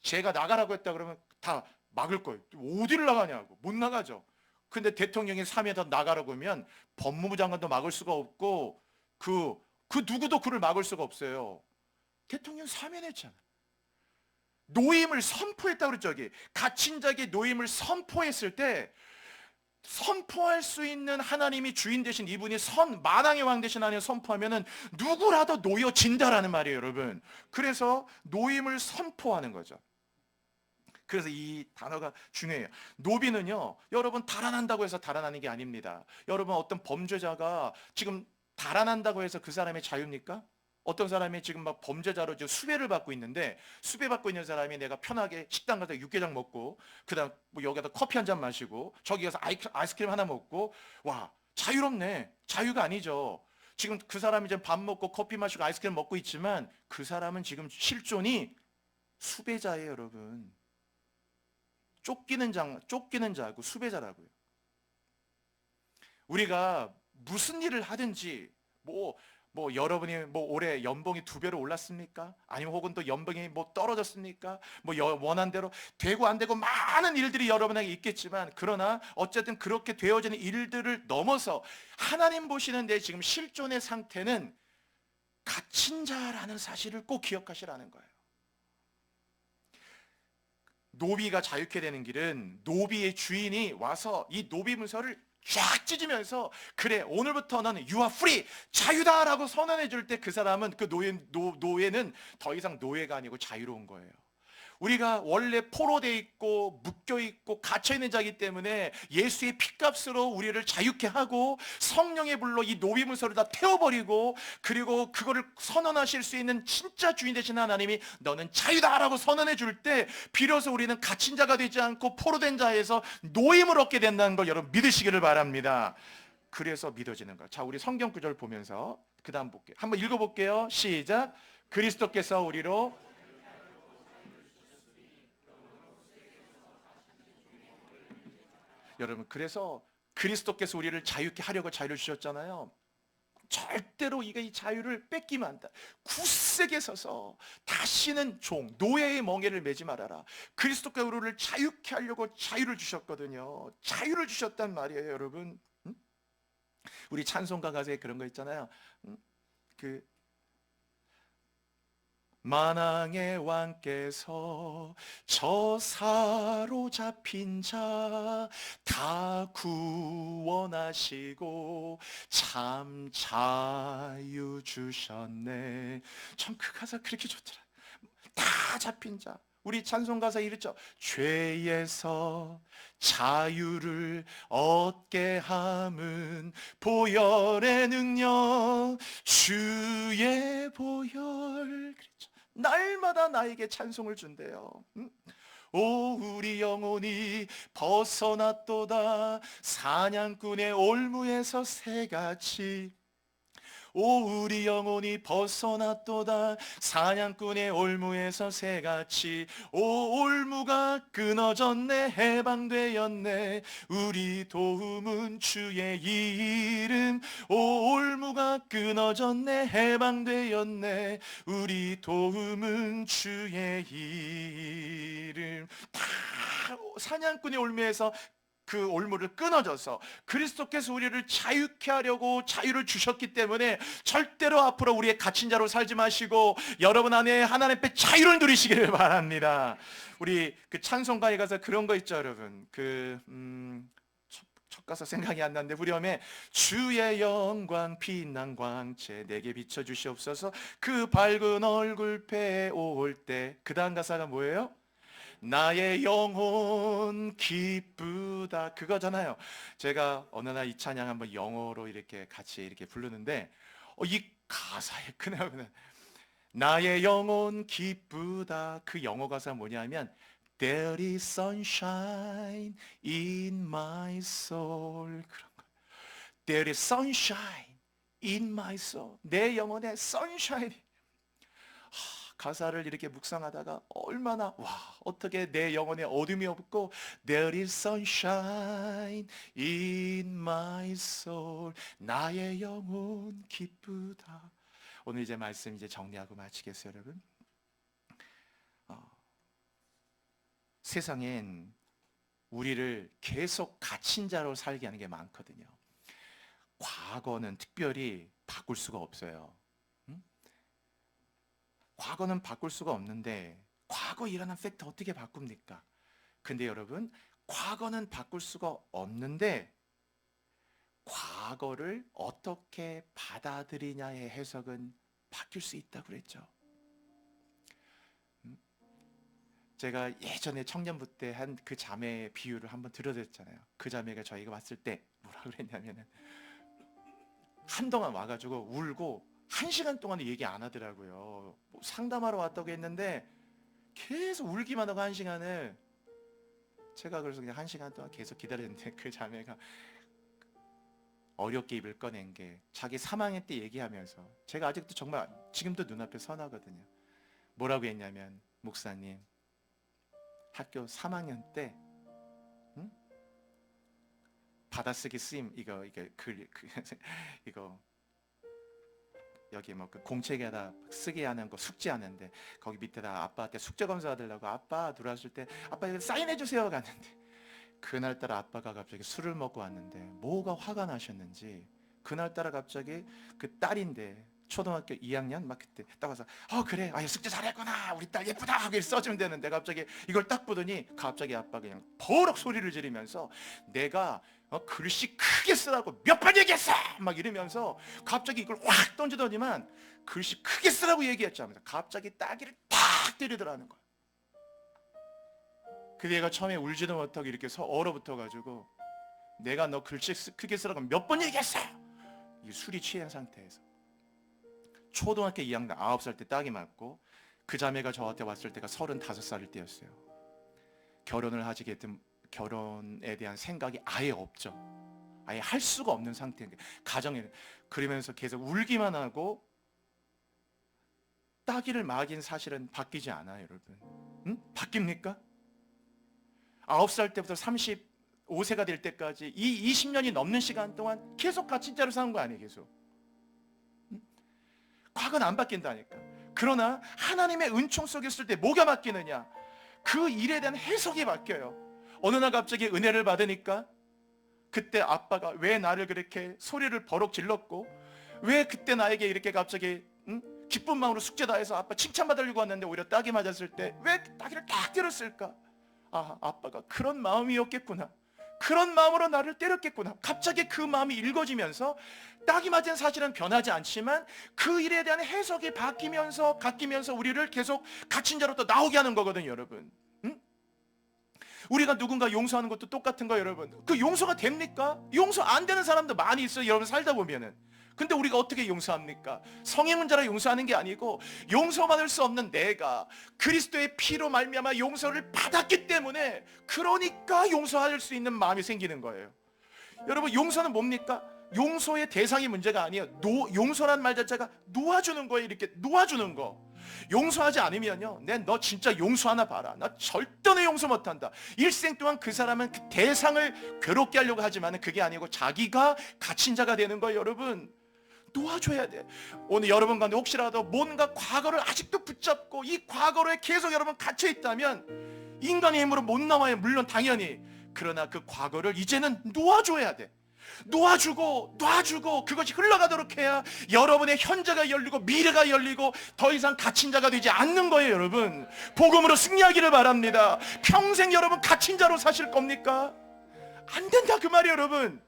제가 나가라고 했다 그러면 다 막을 거예요. 어디를 나가냐고. 못 나가죠. 근데 대통령이 3회 더 나가라고 하면 법무부 장관도 막을 수가 없고 그 누구도 그를 막을 수가 없어요. 대통령 사면했잖아. 노임을 선포했다고 그랬죠. 여기 갇힌 자에게 노임을 선포했을 때, 선포할 수 있는 하나님이 주인 되신 이분이 만왕의 왕 되신 하나님 선포하면은 누구라도 놓여진다라는 말이에요, 여러분. 그래서 노임을 선포하는 거죠. 그래서 이 단어가 중요해요. 노비는요, 여러분 달아난다고 해서 달아나는 게 아닙니다. 여러분 어떤 범죄자가 지금 달아난다고 해서 그 사람의 자유입니까? 어떤 사람이 지금 막 범죄자로 지금 수배를 받고 있는데, 수배받고 있는 사람이 내가 편하게 식당 가서 육개장 먹고, 그 다음 뭐 여기다 커피 한 잔 마시고, 저기 가서 아이스크림 하나 먹고, 와, 자유롭네. 자유가 아니죠. 지금 그 사람이 지금 밥 먹고 커피 마시고 아이스크림 먹고 있지만 그 사람은 지금 실존이 수배자예요, 여러분. 쫓기는 자고 수배자라고요. 우리가 무슨 일을 하든지 여러분이 올해 연봉이 2배로 올랐습니까? 아니면 혹은 또 연봉이 떨어졌습니까? 원한 대로 되고 안 되고 많은 일들이 여러분에게 있겠지만, 그러나 어쨌든 그렇게 되어지는 일들을 넘어서 하나님 보시는 내 지금 실존의 상태는 갇힌 자라는 사실을 꼭 기억하시라는 거예요. 노비가 자유케 되는 길은 노비의 주인이 와서 이 노비 문서를 쫙 찢으면서, 그래 오늘부터 너는 You are free, 자유다라고 선언해 줄 때 그 사람은, 그 노예는 더 이상 노예가 아니고 자유로운 거예요. 우리가 원래 포로돼 있고 묶여 있고 갇혀 있는 자이기 때문에 예수의 피값으로 우리를 자유케 하고 성령의 불로 이 노비 문서를 다 태워버리고, 그리고 그거를 선언하실 수 있는 진짜 주인 되신 하나님이 너는 자유다라고 선언해 줄 때 비로소 우리는 갇힌 자가 되지 않고 포로된 자에서 노임을 얻게 된다는 걸 여러분 믿으시기를 바랍니다. 그래서 믿어지는 거예요. 자, 우리 성경 구절 보면서 그 다음 볼게요. 한번 읽어볼게요. 시작. 그리스도께서 우리로 여러분, 그래서 그리스도께서 우리를 자유케 하려고 자유를 주셨잖아요. 절대로 이 자유를 뺏기면 안 돼. 굳세게 서서 다시는 노예의 멍에를 매지 말아라. 그리스도께서 우리를 자유케 하려고 자유를 주셨거든요. 자유를 주셨단 말이에요, 여러분. 우리 찬송가 가사에 그런 거 있잖아요. 그 만왕의 왕께서 저 사로잡힌 자 다 구원하시고 참 자유 주셨네. 참 그 가사 그렇게 좋더라. 다 잡힌 자. 우리 찬송 가사 이랬죠. 죄에서 자유를 얻게 함은 보혈의 능력 주의 보혈. 그랬죠. 날마다 나에게 찬송을 준대요. 오 우리 영혼이 벗어났도다 사냥꾼의 올무에서 새같이. 오 우리 영혼이 벗어났도다 사냥꾼의 올무에서 새같이. 오 올무가 끊어졌네 해방되었네 우리 도움은 주의 이름. 오 올무가 끊어졌네 해방되었네 우리 도움은 주의 이름. 다 사냥꾼의 올무에서 그 올무를 끊어져서 그리스도께서 우리를 자유케 하려고 자유를 주셨기 때문에 절대로 앞으로 우리의 갇힌 자로 살지 마시고 여러분 안에 하나님 앞에 자유를 누리시기를 바랍니다. 우리 그 찬송가에 가서 그런 거 있죠, 여러분. 첫 가사 생각이 안 나는데 후렴에 주의 영광 빛난 광채 내게 비춰주시옵소서 그 밝은 얼굴 올 때. 그 다음 가사가 뭐예요? 나의 영혼 기쁘다 그거잖아요. 제가 어느 날 이 찬양 한번 영어로 이렇게 같이 이렇게 부르는데 이 가사의 그날은 나의 영혼 기쁘다. 그 영어 가사 뭐냐면 There is sunshine in my soul. 그런 거. There is sunshine in my soul. 내 영혼에 sunshine. 가사를 이렇게 묵상하다가 얼마나 어떻게 내 영혼에 어둠이 없고 There is sunshine in my soul. 나의 영혼 기쁘다. 오늘 이제 말씀 이제 정리하고 마치겠어요, 여러분. 세상엔 우리를 계속 갇힌 자로 살게 하는 게 많거든요. 과거는 특별히 바꿀 수가 없어요. 과거는 바꿀 수가 없는데 과거 일어난 팩트 어떻게 바꿉니까? 근데 여러분, 과거는 바꿀 수가 없는데 과거를 어떻게 받아들이냐의 해석은 바뀔 수 있다고 그랬죠. 제가 예전에 청년부 때 한 그 자매의 비유를 한번 들어드렸잖아요. 그 자매가 저희가 왔을 때 뭐라 그랬냐면은 한동안 와가지고 울고 1시간 동안 얘기 안 하더라고요. 뭐 상담하러 왔다고 했는데 계속 울기만 하고 1시간을. 제가 그래서 그냥 1시간 동안 계속 기다렸는데 그 자매가 어렵게 입을 꺼낸 게 자기 3학년 때 얘기하면서 제가 아직도 정말 지금도 눈앞에 선하거든요. 뭐라고 했냐면 목사님 학교 3학년 때 받아쓰기 쓰임 이거 여기 뭐 그 공책에다 쓰게 하는 거 숙제하는데 거기 밑에다 아빠한테 숙제 검사 받으려고 아빠 들어왔을 때 아빠 이거 사인해 주세요 갔는데 그날따라 아빠가 갑자기 술을 먹고 왔는데 뭐가 화가 나셨는지 그날따라 갑자기 그 딸인데 초등학교 2학년 막 그때 딱 와서 그래 숙제 잘했구나 우리 딸 예쁘다 하고 써주면 되는데 갑자기 이걸 딱 보더니 갑자기 아빠가 그냥 버럭 소리를 지르면서 내가 글씨 크게 쓰라고 몇 번 얘기했어 막 이러면서 갑자기 이걸 확 던지더니만 글씨 크게 쓰라고 얘기했죠 하면서 갑자기 따귀를 탁 때리더라는 거예요. 근데 얘가 처음에 울지도 못하고 이렇게 얼어붙어가지고 내가 너 글씨 크게 쓰라고 몇 번 얘기했어. 이 술이 취한 상태에서 초등학교 2학년 9살 때 딱이 맞고 그 자매가 저한테 왔을 때가 35살일 때였어요. 결혼을 하시겠든 결혼에 대한 생각이 아예 없죠. 아예 할 수가 없는 상태인 거예요. 가정에. 그러면서 계속 울기만 하고 따기를 막인 사실은 바뀌지 않아요, 여러분. 응? 바뀝니까? 9살 때부터 35세가 될 때까지 이 20년이 넘는 시간 동안 계속 가친자로 사는 거 아니에요, 계속. 응? 과거는 안 바뀐다니까. 그러나 하나님의 은총 속에 있을 때 뭐가 바뀌느냐? 그 일에 대한 해석이 바뀌어요. 어느 날 갑자기 은혜를 받으니까 그때 아빠가 왜 나를 그렇게 소리를 버럭 질렀고 왜 그때 나에게 이렇게 갑자기 기쁜 마음으로 숙제 다 해서 아빠 칭찬받으려고 왔는데 오히려 딱이 맞았을 때 왜 딱이를 딱 때렸을까? 아, 아빠가 그런 마음이었겠구나. 그런 마음으로 나를 때렸겠구나. 갑자기 그 마음이 읽어지면서 딱이 맞은 사실은 변하지 않지만 그 일에 대한 해석이 바뀌면서 우리를 계속 갇힌 자로 또 나오게 하는 거거든요, 여러분. 응? 우리가 누군가 용서하는 것도 똑같은 거예요, 여러분. 그 용서가 됩니까? 용서 안 되는 사람도 많이 있어요, 여러분. 살다 보면은. 근데 우리가 어떻게 용서합니까? 성의 문제라 용서하는 게 아니고 용서받을 수 없는 내가 그리스도의 피로 말미암아 용서를 받았기 때문에 그러니까 용서할 수 있는 마음이 생기는 거예요. 여러분, 용서는 뭡니까? 용서의 대상이 문제가 아니에요. 용서란 말 자체가 놓아주는 거예요. 이렇게 놓아주는 거. 용서하지 않으면요, 너 진짜 용서하나 봐라. 나 절대 너 용서 못한다. 일생 동안 그 사람은 그 대상을 괴롭게 하려고 하지만 그게 아니고 자기가 갇힌 자가 되는 거예요, 여러분. 놓아줘야 돼. 오늘 여러분 가운데 혹시라도 뭔가 과거를 아직도 붙잡고 이 과거로에 계속 여러분 갇혀 있다면 인간의 힘으로 못 나와요, 물론 당연히. 그러나 그 과거를 이제는 놓아줘야 돼. 놓아주고 그것이 흘러가도록 해야 여러분의 현재가 열리고 미래가 열리고 더 이상 갇힌 자가 되지 않는 거예요, 여러분. 복음으로 승리하기를 바랍니다. 평생 여러분 갇힌 자로 사실 겁니까? 안 된다, 그 말이에요, 여러분.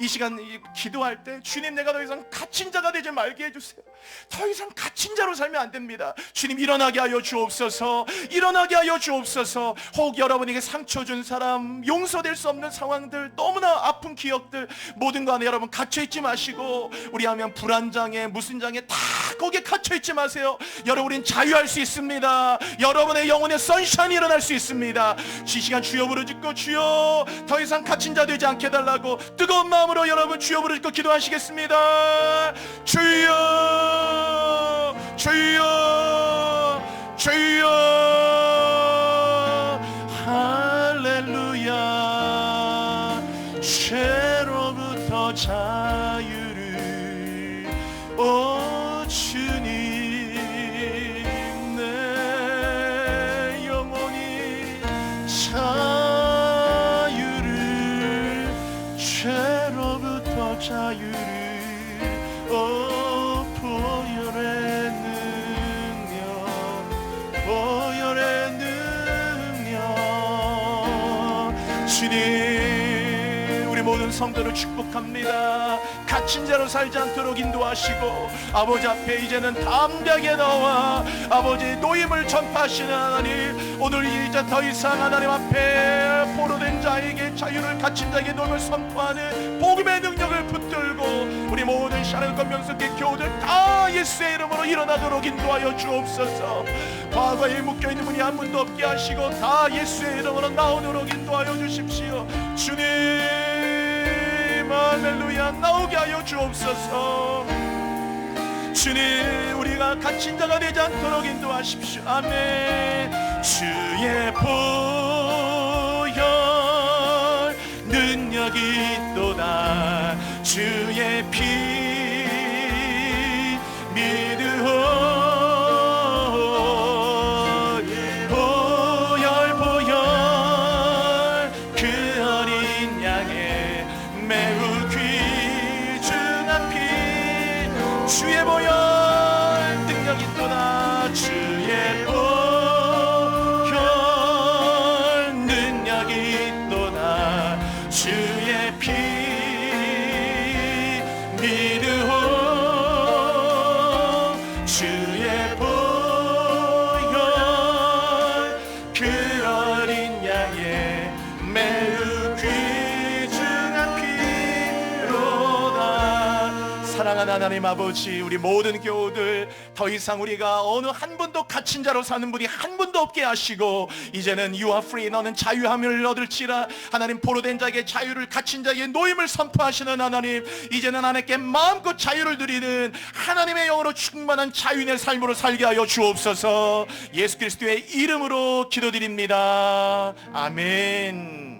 이 시간 기도할 때 주님, 내가 더 이상 갇힌 자가 되지 말게 해주세요. 더 이상 갇힌 자로 살면 안 됩니다. 주님, 일어나게 하여 주옵소서. 일어나게 하여 주옵소서. 혹 여러분에게 상처 준 사람, 용서될 수 없는 상황들, 너무나 아픈 기억들, 모든 거 안에 여러분 갇혀있지 마시고, 우리 하면 불안장애 무슨 장애 다 거기에 갇혀있지 마세요. 여러분, 우린 자유할 수 있습니다. 여러분의 영혼의 선샤인이 일어날 수 있습니다. 이 시간 주여 부르짖고, 주여 더 이상 갇힌 자 되지 않게 해달라고 뜨거운 마음으로 여러분 주여 부르짖고 기도하시겠습니다. 주여, 주여, 주여. 할렐루야. 죄로부터 자유를, 오 주님, 내 영혼이 자유를, 죄로부터 자유를, 보혈의 능력, 주님, 우리 모든 성도를 축복합니다. 갇힌 자로 살지 않도록 인도하시고, 아버지 앞에 이제는 담대하게 나와 아버지 노임을 전파하시는 하나님, 오늘 이제 더 이상 하나님 앞에 포로된 자에게 자유를, 갇힌 자에게 노임을 선포하는 복음의 능력을 붙들고 우리 모든 샤넬과 명석의 교우들 다 예수의 이름으로 일어나도록 인도하여 주옵소서. 과거에 묶여있는 분이 한 분도 없게 하시고 다 예수의 이름으로 나오도록 인도하여 주십시오. 주님, 할렐루야, 나오게 하여 주옵소서. 주님, 우리가 갇힌 자가 되지 않도록 인도하십시오. 아멘. 주의 보혈 능력이 있도다. 주의 피 믿으오. 보혈 보혈 그 어린 양의 매우 귀중한 피. 주의 보혈 능력이 있도다. 주의 보혈 능력이 있도다. 주의 피 믿으오. 주의 보혈 그 어린 양의 하나님 아버지, 우리 모든 교우들 더 이상 우리가 어느 한 분도 갇힌 자로 사는 분이 한 분도 없게 하시고, 이제는 You are free, 너는 자유함을 얻을지라. 하나님, 포로된 자에게 자유를, 갇힌 자에게 노임을 선포하시는 하나님, 이제는 하나님께 마음껏 자유를 누리는 하나님의 영으로 충만한 자유인의 삶으로 살게 하여 주옵소서. 예수 그리스도의 이름으로 기도드립니다. 아멘.